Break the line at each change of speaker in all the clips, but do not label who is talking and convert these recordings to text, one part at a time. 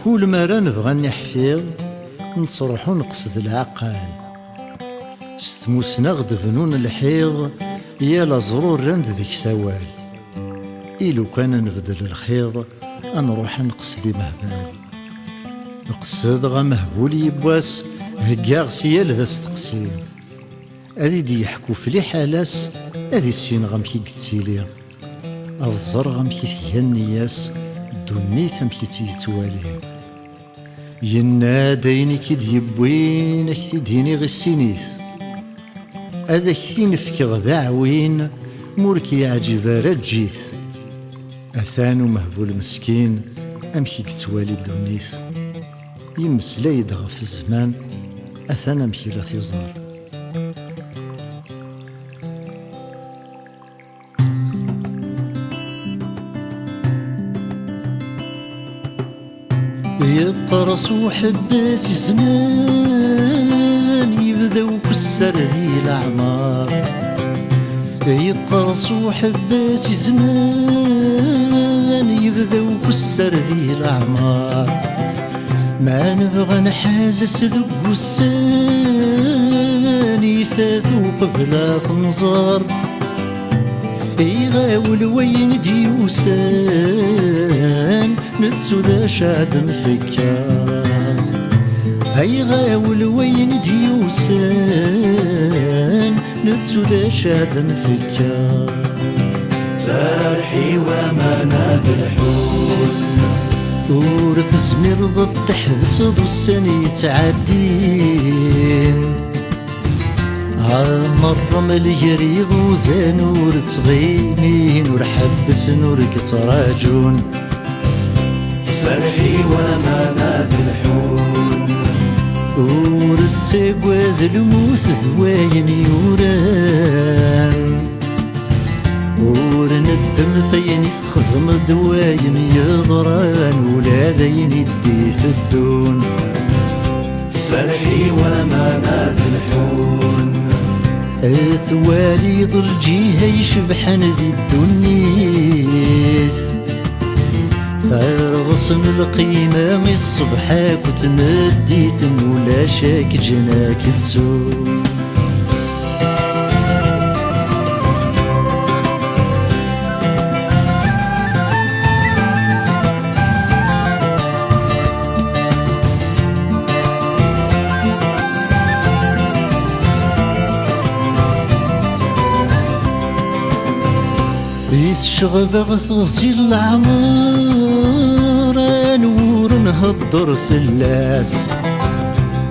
كل مرة نبغى نحفظ نصرحو نقصد العقل ستموسنا غد بنون الحيض يا لزرور رند ذيك سوال إلو كان نبدل الخيض نروح نقصد مهبال نقصد غا مهبول يبواس هكاغ سيال ذا استقسيم أذي دي يحكو في لي حالاس أذي السين غمكي قتيلي الزر غمكي ثيانياس دوني ثمكي تيتوالي يناديني كي ديبوين اكتي ديني غي السينيث هذا كتي نفكغ ذاعوين موركي يعجب رجيث أثانو مهبول مسكين أمكي كتوالي الدونيث يمسلاي دغ في الزمان أثان أمكي لا تيزار يقرص وحباس زمان يبداو كسر ذي الأعمار يقرص وحباس زمان يبداو كسر ذي الأعمار ما نبغى نحازس ذو السان يفاثو قبل خنزار يغاول وين ديوسان نتسو ذا شاد نفكار يغاول وين ديوسان نتسو ذا شاد نفكار
سارحي ومناد الحول
ورث سمير ضد تحبس ذو السن يتعدين مرة مليريض وذا نور تغيمين ورحبس نور كتراجون
فرحي ومناد الحول
ورتساقوا ذا الموت ذواين يوران ورندم فين يتخدم دواين يضران ولا ذين يديث الدون
فرحي ومناد الحول
ثوالي ظل جيها يشبحن ذي الدنيث فارغصن القيمة الصبحاك وتمديت ولا شاك جناك تسوق يتشغب تغسل العمر نور نهضر في اللاس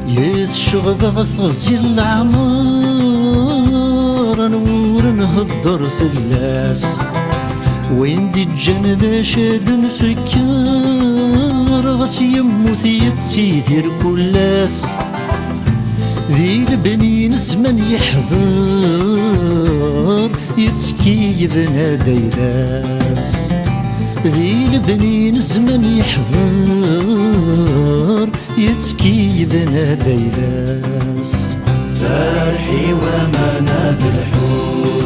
يتشغب تغسل العمر نور نهضر في اللاس وين دي الجنة شاد نفكر غس يموت يتسيدر كلاس ذي البنين زمن يحضر يتكي بنادي ناس ذي البنين زمن يحضر يتكي بنادي ناس
سارحي ومناد الحول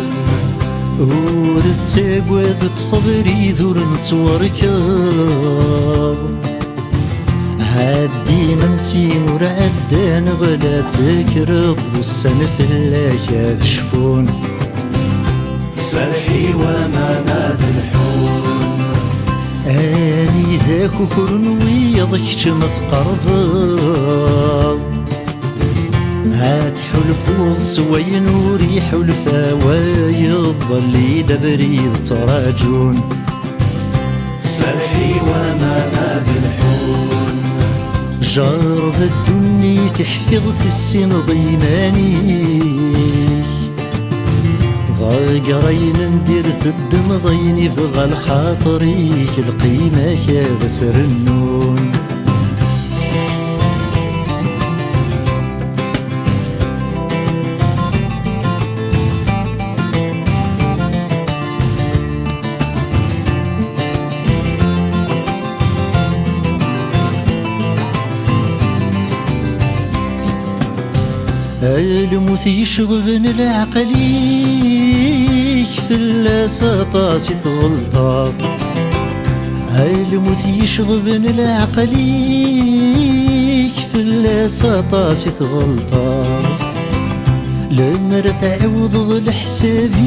ورتساقوا ذا تفضري ذور نتوركب عادي منسي مرعدان ولا تكرض ذو السنة في الله شفون
فرحي ومناد الحول
اني ذاك كرن ويضك مثقرب هاد حلفو سوين وريح الفوايض ظلي دبريد تراجون
فرحي ومناد الحول
جرب الدنيا تحفظ في السن ضيماني ضاقرين ندير الدم ضيني بغى الخاطري القيمة كذا سر النون الموت يشغبن العقليك في اللاسطاس تغلطا الموت يشغبن العقليك في السطاس تغلطا لما تعوض الحسابيك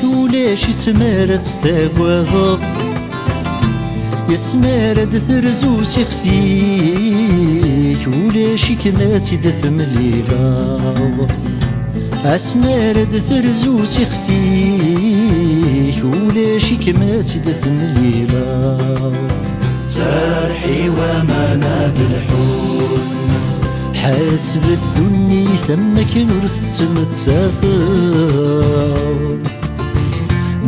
ولاش تمارت تاقوض يسمارد ثرزو سيخفيك ولاش كما تدثم الليلة اسمارد ثرزو سيخفيك ولاش كما تدثم الليلة
سارحي ومناد الحون
حاسب الدنيا ثمك نرث متسافر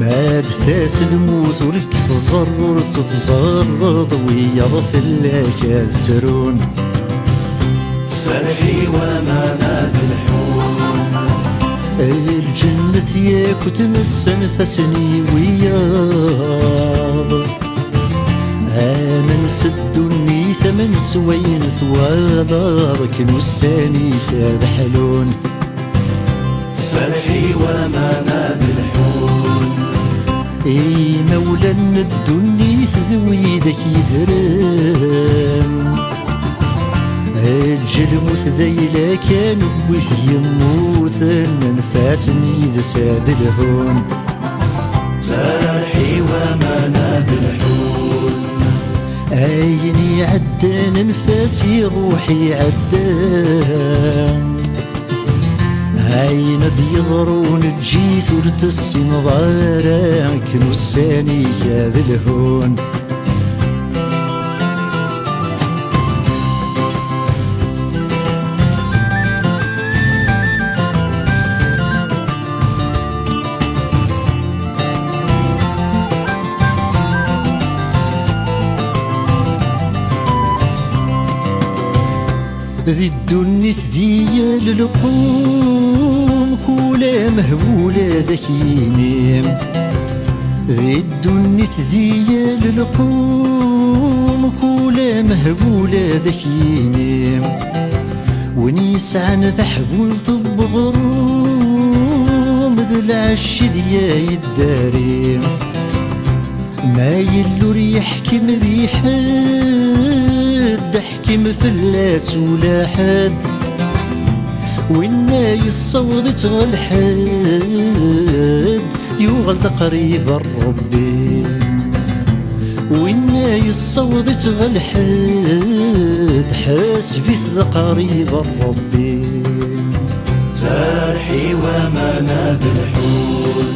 ما دثاس الموت ولك تزرر تتزرد ويض في اللكاد ترون
سارحي ومناد الحون
الجنة ياك تمس نفسني وياض آمن سدني ثمن سوين ثوابك نساني كاد حلون
سارحي ومناد الحون
اي مولا الدنيا تذويدك يدرم الجلموت ذيلا كان ويث يموت نفاتني ذا ساد الهون
سارحي ومناد الحون
عيني عدان نفاسي روحي عدان عين يضرون الجيث ورتسي نظارك نساني هذا الهون ذي الدنيا تذيل القوم كولا مهبولة ذاك ينام ذي الدنيا تذيل القوم كولا مهبولة ذاك ينام ونيسعن ذحبول طب غروم ذي العش ديا الداري ما يلو يحكم ذي حد حكم فلاس ولا حد وإنا يصوض تغلحد يغلط قريب الربي وإنا يصوض تغلحد حاسبي قريب الربي
سارحي ومناد الحون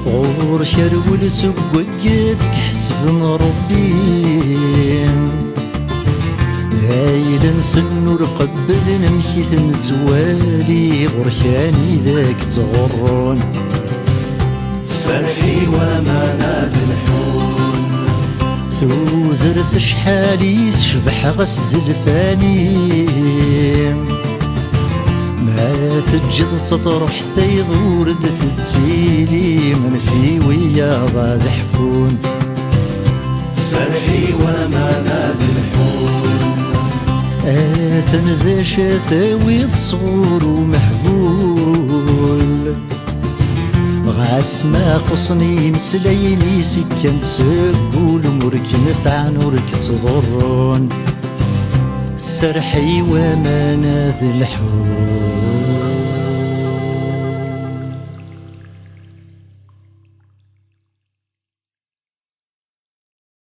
غور شرول سقوجتك حسب ربي هايل نسنور قبل نمشي نتوالي غرشاني ذاك تغرون
سارحي ومناد الحون
توزرت شحالي تشبح غس زلفاني ما تجد تطرح ثيض ردت تسيلي من في ويا ضاد حكون
سارحي ومناد الحون
آثن ذا شثاوي صغور ومحبول غاس ما خصني مسليني سكن تسقول مرك نفع نورك تضرون سرحي ومناد الحون